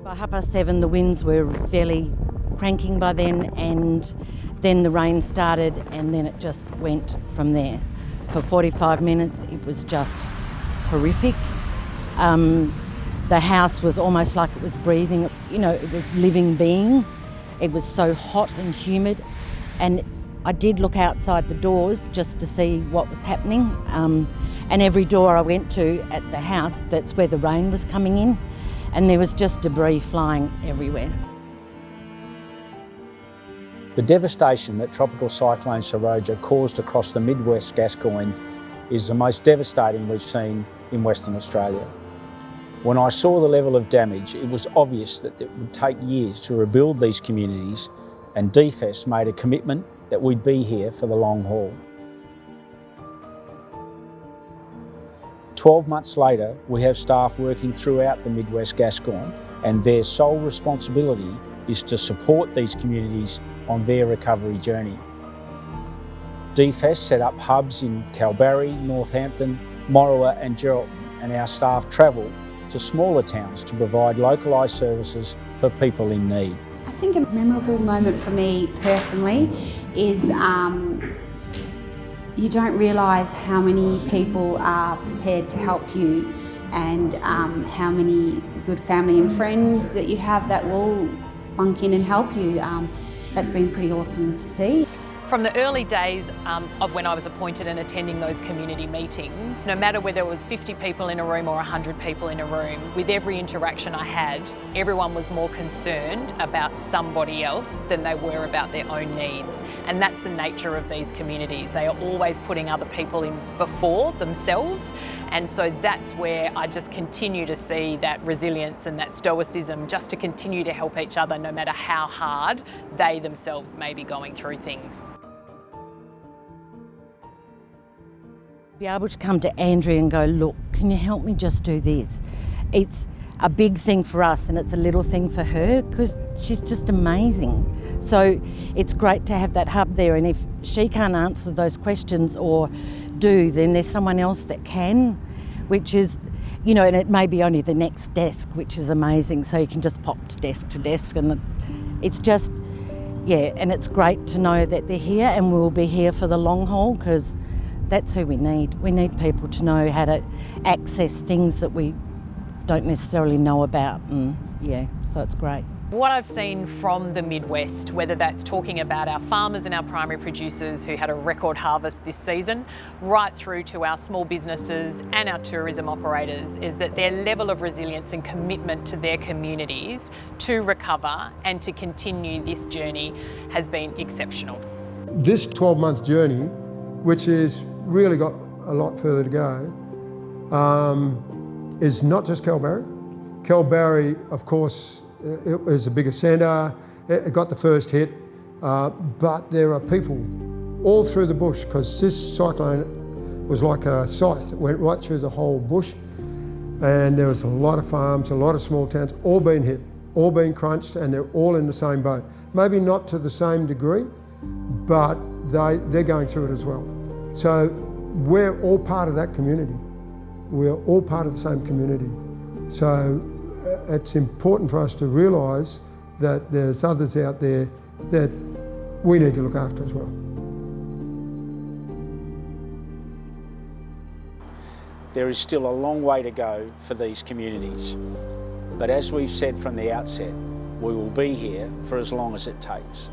By 7:30 the winds were fairly cranking by then, and then the rain started, and then it just went from there. For 45 minutes it was just horrific. The house was almost like it was breathing, it was living being. It was so hot and humid, and I did look outside the doors just to see what was happening, and every door I went to at the house, that's where the rain was coming in, and there was just debris flying everywhere. The devastation that Tropical Cyclone Seroja caused across the Mid-West Gascoyne is the most devastating we've seen in Western Australia. When I saw the level of damage, it was obvious that it would take years to rebuild these communities, and DFES made a commitment that we'd be here for the long haul. 12 months later, we have staff working throughout the Mid-West Gascoyne, and their sole responsibility is to support these communities on their recovery journey. DFES set up hubs in Kalbarri, Northampton, Moruwa and Geraldton, and our staff travel to smaller towns to provide localised services for people in need. I think a memorable moment for me personally is you don't realise how many people are prepared to help you, and how many good family and friends that you have that will bunk in and help you. That's been pretty awesome to see. From the early days of when I was appointed and attending those community meetings, no matter whether it was 50 people in a room or 100 people in a room, with every interaction I had, everyone was more concerned about somebody else than they were about their own needs. And that's the nature of these communities. They are always putting other people in before themselves. And so that's where I just continue to see that resilience and that stoicism, just to continue to help each other no matter how hard they themselves may be going through things. Be able to come to Andrea and go, look, can you help me just do this? It's a big thing for us and it's a little thing for her, because she's just amazing. So it's great to have that hub there, and if she can't answer those questions or do, then there's someone else that can, which is, and it may be only the next desk, which is amazing. So you can just pop to desk, and it's just, and it's great to know that they're here and we'll be here for the long haul, because that's who we need. We need people to know how to access things that we don't necessarily know about, and so it's great. What I've seen from the Midwest, whether that's talking about our farmers and our primary producers who had a record harvest this season, right through to our small businesses and our tourism operators, is that their level of resilience and commitment to their communities to recover and to continue this journey has been exceptional. This 12-month journey, which has really got a lot further to go, is not just Kalbarri. Kalbarri, of course, it was the biggest centre, it got the first hit, but there are people all through the bush, because this cyclone was like a scythe. It went right through the whole bush, and there was a lot of farms, a lot of small towns, all being hit, all being crunched, and they're all in the same boat. Maybe not to the same degree, but they're going through it as well. So we're all part of that community. We're all part of the same community. So it's important for us to realise that there's others out there that we need to look after as well. There is still a long way to go for these communities, but as we've said from the outset, we will be here for as long as it takes.